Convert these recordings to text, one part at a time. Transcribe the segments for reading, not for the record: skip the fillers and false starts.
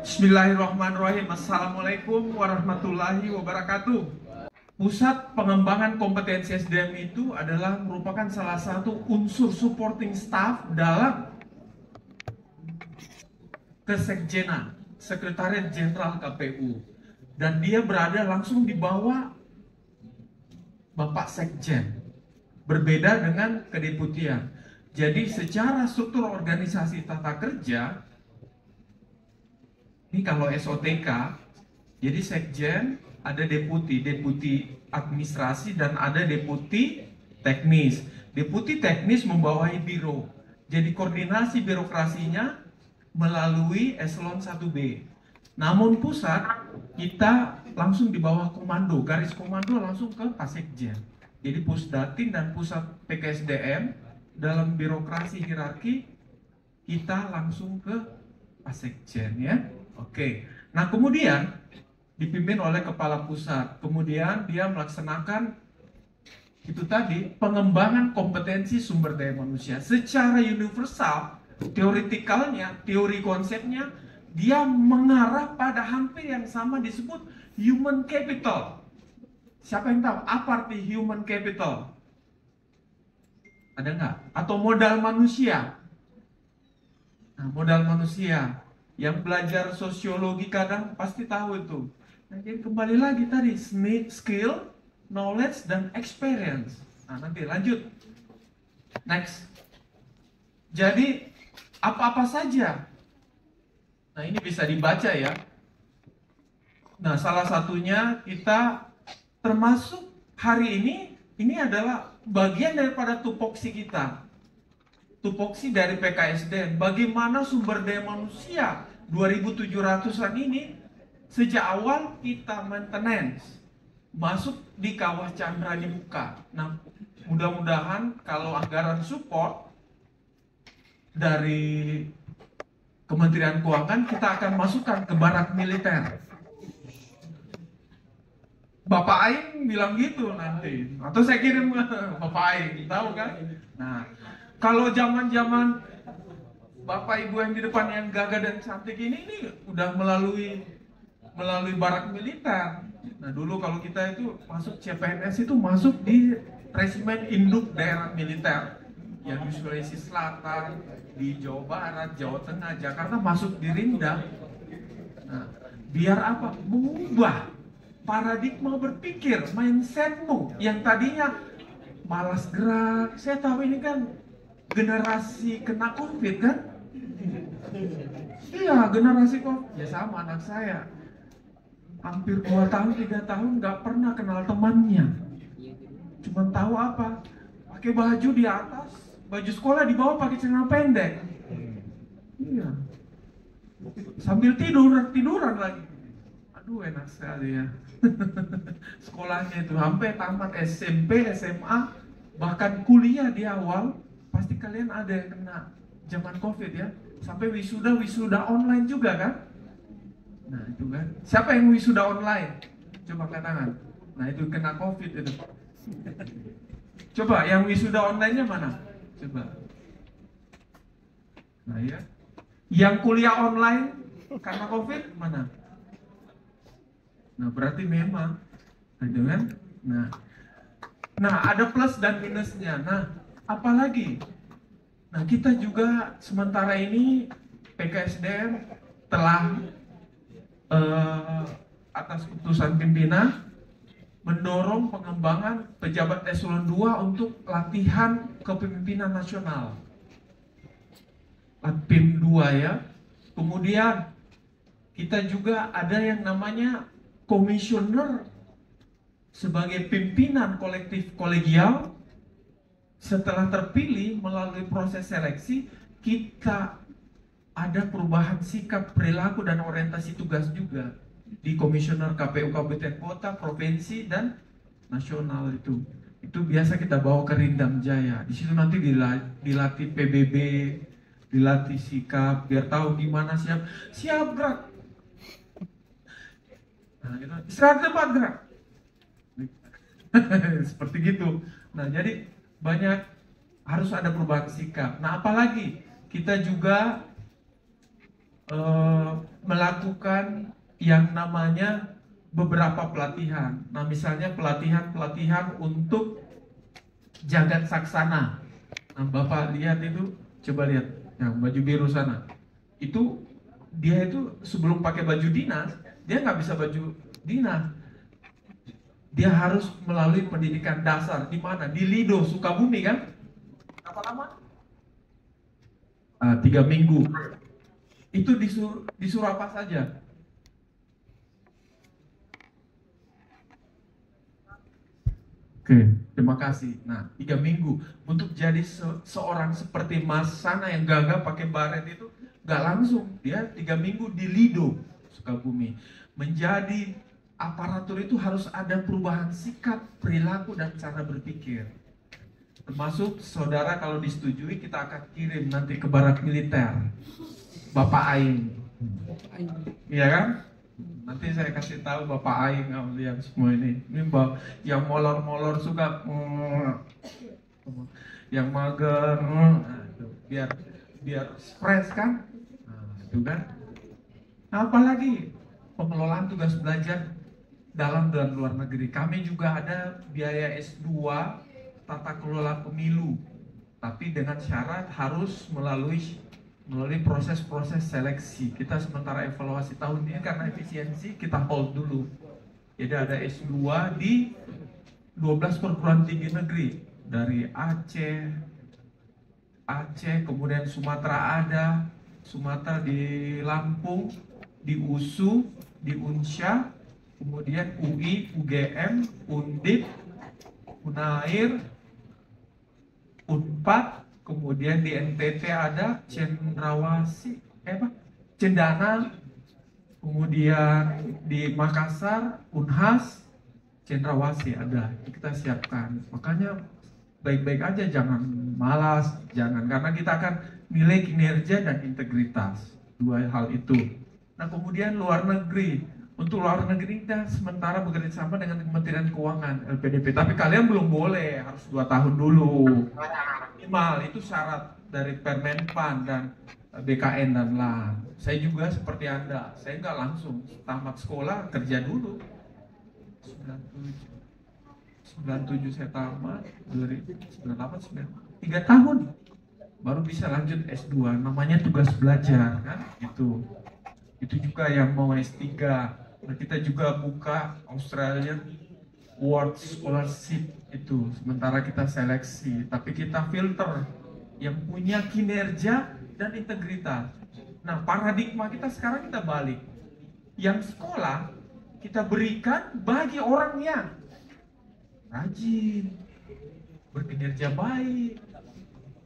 Bismillahirrahmanirrahim. Assalamualaikum warahmatullahi wabarakatuh. Pusat pengembangan kompetensi SDM itu adalah merupakan salah satu unsur supporting staff dalam Kesekjenan, Sekretariat Jenderal KPU. Dan dia berada langsung di bawah Bapak Sekjen. Berbeda dengan kedeputian. Jadi secara struktur organisasi tata kerja, ini kalau SOTK, jadi sekjen, ada deputi administrasi, dan ada deputi teknis. Deputi teknis membawahi biro. Jadi koordinasi birokrasinya melalui eselon 1B. Namun pusat, kita langsung di bawah komando, garis komando langsung ke Pak Sekjen. Jadi Pusdatin dan Pusat PKSDM dalam birokrasi hierarki, kita langsung ke Pak Sekjen ya. Oke, nah kemudian dipimpin oleh kepala pusat. Kemudian dia melaksanakan itu tadi pengembangan kompetensi sumber daya manusia secara universal. Teoritikalnya, teori konsepnya dia mengarah pada hampir yang sama disebut human capital. Siapa yang tahu apa arti human capital? Ada nggak? Atau modal manusia? Nah, modal manusia. Yang belajar sosiologi kadang pasti tahu itu. Nah, jadi kembali lagi tadi, skill, knowledge, dan experience. Nah, nanti lanjut. Next. Jadi, apa-apa saja. Nah, ini bisa dibaca ya. Nah, salah satunya kita termasuk hari ini adalah bagian daripada tupoksi kita. Tupoksi dari PKSDM, bagaimana sumber daya manusia 2.700-an ini sejak awal kita maintenance, masuk di kawah Chandra dibuka. Nah, mudah-mudahan kalau anggaran support dari Kementerian Keuangan kita akan masukkan ke barak militer. Bapak Aing bilang gitu nanti, atau saya kirim ke Bapak Aing, tahu kan? Nah, kalau zaman-zaman Bapak Ibu yang di depan yang gagah dan cantik ini udah melalui barak militer. Nah, dulu kalau kita itu masuk CPNS itu masuk di Resimen Induk Daerah Militer yang di Sulawesi Selatan, di Jawa Barat, Jawa Tengah, Jakarta, masuk di Rinda. Nah, biar apa? Mengubah paradigma berpikir, mindsetmu yang tadinya malas gerak. Saya tahu ini kan generasi kena COVID kan? Iya, generasi COVID. Ya sama anak saya. Hampir 2 tahun, 3 tahun nggak pernah kenal temannya. Cuma tahu apa? Pakai baju di atas, baju sekolah di bawah pakai celana pendek. Iya. Sambil tiduran lagi. Aduh, enak sekali ya. Sekolahnya itu sampai tamat SMP, SMA, bahkan kuliah di awal. Pasti kalian ada yang kena zaman COVID ya. Sampai wisuda online juga kan? Nah itu kan. Siapa yang wisuda online? Coba angkat tangan. Nah itu kena COVID itu. Coba yang wisuda online-nya mana? Coba. Nah ya. Yang kuliah online karena COVID mana? Nah berarti memang. Nah itu kan? Nah ada plus dan minusnya. Nah apalagi, nah kita juga sementara ini PKSDM telah atas keputusan pimpinan mendorong pengembangan pejabat eselon 2 untuk latihan kepemimpinan nasional, PIM 2 ya. Kemudian kita juga ada yang namanya komisioner sebagai pimpinan kolektif kolegial. Setelah terpilih melalui proses seleksi, kita ada perubahan sikap, perilaku, dan orientasi tugas juga di komisioner KPU Kabupaten Kota, Provinsi, dan Nasional itu. Itu biasa kita bawa ke Rindam Jaya. Di situ nanti dilatih PBB, dilatih sikap, biar tahu gimana siap gerak. Nah, gitu. Istirahat tempat gerak. Seperti gitu. Nah, jadi banyak harus ada perubahan sikap. Nah, apalagi kita juga melakukan yang namanya beberapa pelatihan. Nah, misalnya pelatihan untuk jagat saksana. Nah, Bapak lihat itu, coba lihat yang baju biru sana. Itu dia itu sebelum pakai baju dinas, dia nggak bisa baju dinas. Dia harus melalui pendidikan dasar di mana? Di Lido, Sukabumi kan? Berapa lama? 3 minggu. Itu disuruh apa saja? Oke, terima kasih. Nah, 3 minggu untuk jadi seorang seperti Mas Sana yang gagah pakai baret itu nggak langsung. Dia 3 minggu di Lido, Sukabumi. Menjadi aparatur itu harus ada perubahan sikap, perilaku, dan cara berpikir. Termasuk saudara kalau disetujui kita akan kirim nanti ke barak militer, Bapak Aing. Iya kan? Nanti saya kasih tahu Bapak Aing lihat semua ini. Ini yang molor-molor suka, yang mager, nah, itu. biar stres kan? Nah, itu kan? Nah, apalagi pengelolaan tugas belajar dalam dan luar negeri. Kami juga ada biaya S2 tata kelola pemilu, tapi dengan syarat harus melalui proses-proses seleksi. Kita sementara evaluasi tahun ini karena efisiensi kita hold dulu. Jadi ada S2 di 12 perguruan tinggi negeri dari Aceh, kemudian Sumatera ada, Sumatera di Lampung, di USU, di Unsya, kemudian UI, UGM, Undip, Unair, Unpad, kemudian di NTT ada Cendana, kemudian di Makassar, Unhas, Cendrawasih ada. Kita siapkan. Makanya baik-baik aja, jangan malas, jangan, karena kita akan nilai kinerja dan integritas. Dua hal itu. Nah, kemudian luar negeri. Untuk luar negeri kita sementara bekerja sama dengan Kementerian Keuangan, LPDP. Tapi kalian belum boleh, harus 2 tahun dulu. Minimal itu syarat dari Permenpan dan BKN dan LAN. Saya juga seperti Anda, saya nggak langsung tamat sekolah kerja dulu. 97 saya tamat, 2098, 3 tahun baru bisa lanjut S2, namanya tugas belajar kan gitu. Itu juga yang mau S3. Nah, kita juga buka Australian World Scholarship itu, sementara kita seleksi, tapi kita filter yang punya kinerja dan integritas. Nah, paradigma kita sekarang kita balik. Yang sekolah kita berikan bagi orang yang rajin, berkinerja baik,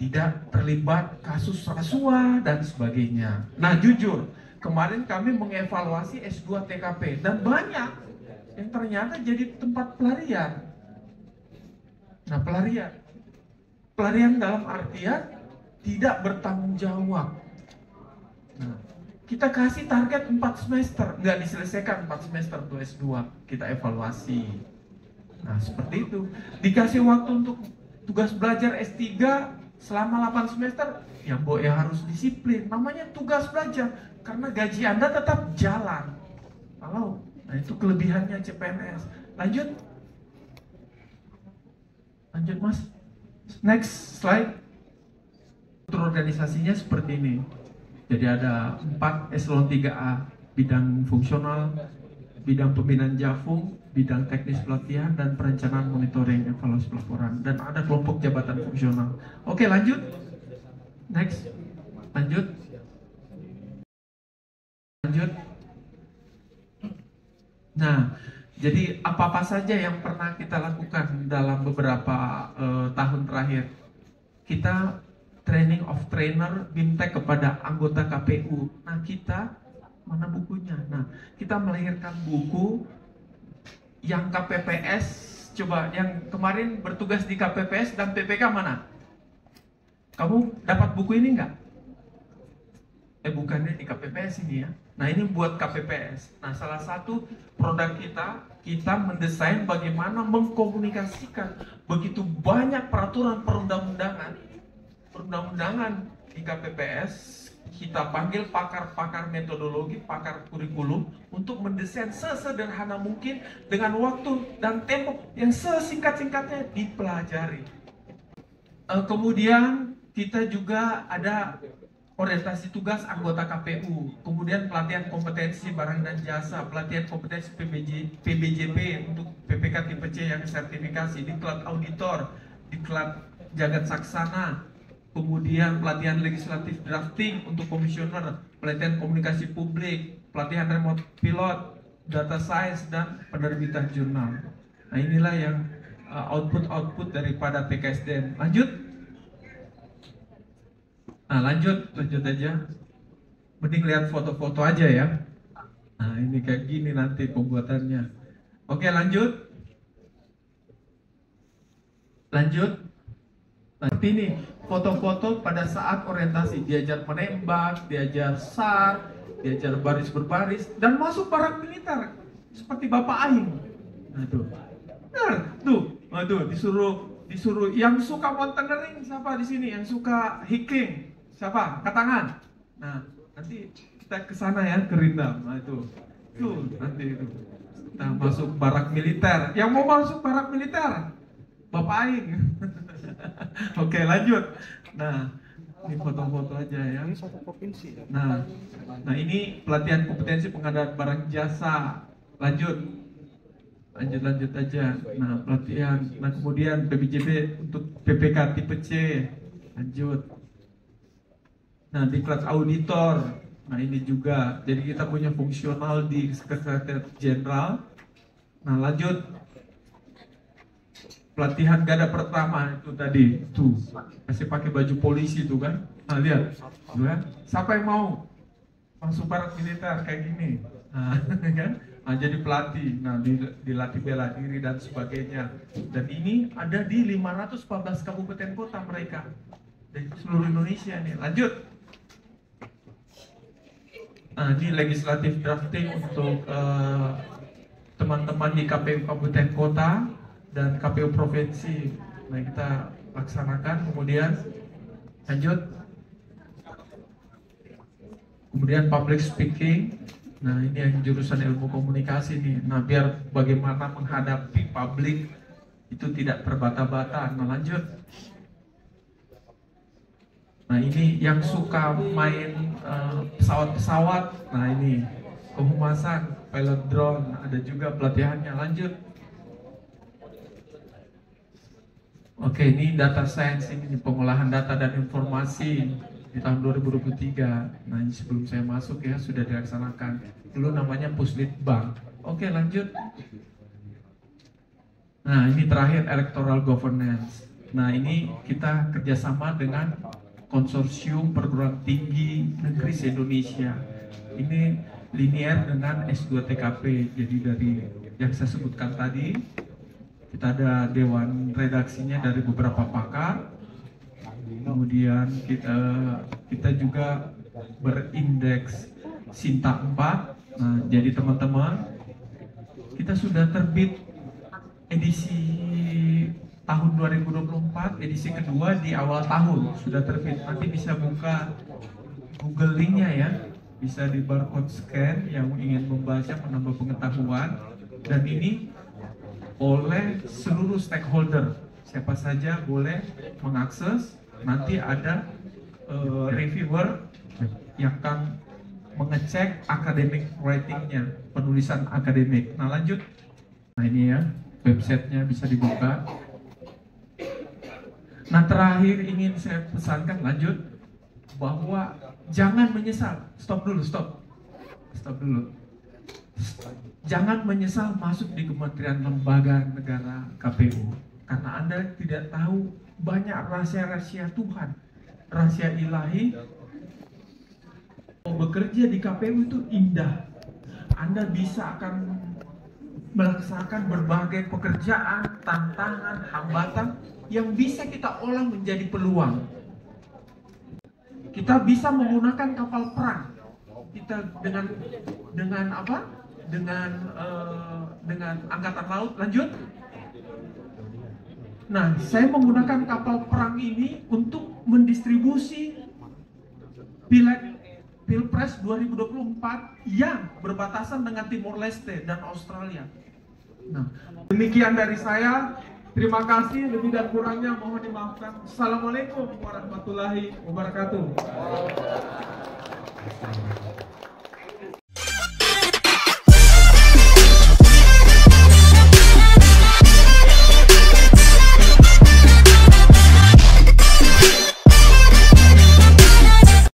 tidak terlibat kasus rasuah dan sebagainya. Nah, jujur, kemarin kami mengevaluasi S2 TKP dan banyak yang ternyata jadi tempat pelarian. Nah, pelarian dalam artian tidak bertanggung jawab. Nah, kita kasih target 4 semester, nggak diselesaikan 4 semester untuk S2, kita evaluasi. Nah, seperti itu. Dikasih waktu untuk tugas belajar S3 selama 8 semester, ya harus disiplin. Namanya tugas belajar, karena gaji Anda tetap jalan. Nah itu kelebihannya CPNS. Lanjut Mas. Next slide. Struktur organisasinya seperti ini. Jadi ada 4 eselon 3A, bidang fungsional, bidang pembinaan Jafung, bidang teknis pelatihan, dan perencanaan monitoring evaluasi pelaporan, dan ada kelompok jabatan fungsional. Oke, lanjut. Next. Lanjut. Nah, jadi apa-apa saja yang pernah kita lakukan dalam beberapa tahun terakhir. Kita training of trainer BIMTEK kepada anggota KPU. Nah, kita mana bukunya? Nah, kita melahirkan buku yang KPPS. Coba yang kemarin bertugas di KPPS dan PPK mana? Kamu dapat buku ini enggak? Bukannya di KPPS ini ya. Nah, ini buat KPPS. Nah, salah satu produk kita mendesain bagaimana mengkomunikasikan begitu banyak peraturan perundang-undangan di KPPS, kita panggil pakar-pakar metodologi, pakar kurikulum untuk mendesain sesederhana mungkin dengan waktu dan tempo yang sesingkat-singkatnya dipelajari. Kemudian kita juga ada orientasi tugas anggota KPU, kemudian pelatihan kompetensi barang dan jasa, pelatihan kompetensi PBJP untuk PPK tipe C yang sertifikasi, diklat auditor, diklat jagat saksana, kemudian pelatihan legislatif drafting untuk komisioner, pelatihan komunikasi publik, pelatihan remote pilot, data science, dan penerbitan jurnal. Nah, inilah yang output daripada PKSDM. Lanjut. Nah, lanjut aja. Mending lihat foto-foto aja ya. Nah, ini kayak gini nanti pembuatannya. Oke, lanjut. Seperti ini foto-foto pada saat orientasi, diajar menembak, diajar SAR, diajar baris berbaris, dan masuk barang militer seperti Bapak Aing. Nah, tuh, disuruh yang suka mountaineering siapa di sini? Yang suka hiking siapa? Angkat tangan. Nah, nanti kita ke sana ya, ke Rindam. Nah, tuh nanti itu kita masuk barak militer. Yang mau masuk barak militer, Bapak Aing. Oke, lanjut. Nah, ini foto-foto aja ya. Ini satu provinsi. Nah, ini pelatihan kompetensi pengadaan barang jasa. Lanjut aja. Nah, pelatihan. Nah, kemudian PBJP untuk PPK tipe C. Lanjut. Nah, diklat auditor. Nah, ini juga. Jadi kita punya fungsional di Sekretariat Jenderal. Nah, lanjut. Pelatihan garda pertama itu tadi, tuh masih pakai baju polisi tuh kan. Nah, lihat, tuh kan. Siapa yang mau masuk barak militer kayak gini? Nah, kan? Nah, jadi pelatih. Nah, dilatih bela diri dan sebagainya. Dan ini ada di 514 kabupaten kota mereka dari seluruh Indonesia nih. Lanjut. Nah, ini legislatif drafting untuk teman-teman di KPU kabupaten kota dan KPU provinsi. Nah, kita laksanakan. Kemudian lanjut. Kemudian public speaking. Nah, ini yang jurusan ilmu komunikasi nih. Nah, biar bagaimana menghadapi publik itu tidak terbata-bata. Nah, lanjut. Nah, ini yang suka main pesawat-pesawat. Nah, ini kehumasan, pilot drone, ada juga pelatihannya. Lanjut. Oke, ini data science, ini pengolahan data dan informasi di tahun 2023. Nah, ini sebelum saya masuk ya sudah dilaksanakan. Dulu namanya Puslitbang. Oke, lanjut. Nah, ini terakhir electoral governance. Nah, ini kita kerjasama dengan konsorsium perguruan tinggi negeri se-Indonesia. Ini linear dengan S2 TKP. Jadi dari yang saya sebutkan tadi, kita ada dewan redaksinya dari beberapa pakar. Kemudian kita juga berindeks Sinta 4. Nah, jadi teman-teman, kita sudah terbit edisi tahun 2024, edisi kedua di awal tahun sudah terbit. Nanti bisa buka Google linknya ya, bisa di barcode scan yang ingin membaca, menambah pengetahuan. Dan ini oleh seluruh stakeholder, siapa saja boleh mengakses. Nanti ada reviewer yang akan mengecek academic writingnya, penulisan akademik. Nah, lanjut. Nah, ini ya websitenya bisa dibuka. Nah, terakhir ingin saya pesankan, lanjut, bahwa jangan menyesal. Stop dulu. Jangan menyesal masuk di kementerian lembaga negara KPU, karena Anda tidak tahu banyak rahasia-rahasia Tuhan, rahasia ilahi. Bekerja di KPU itu indah. Anda bisa akan melaksanakan berbagai pekerjaan, tantangan, hambatan yang bisa kita olah menjadi peluang. Kita bisa menggunakan kapal perang. Kita dengan apa? Dengan angkatan laut. Lanjut. Nah, saya menggunakan kapal perang ini untuk mendistribusi pileg Pilpres 2024 yang berbatasan dengan Timor Leste dan Australia. Nah, demikian dari saya. Terima kasih, lebih dan kurangnya mohon dimaafkan. Assalamualaikum warahmatullahi wabarakatuh.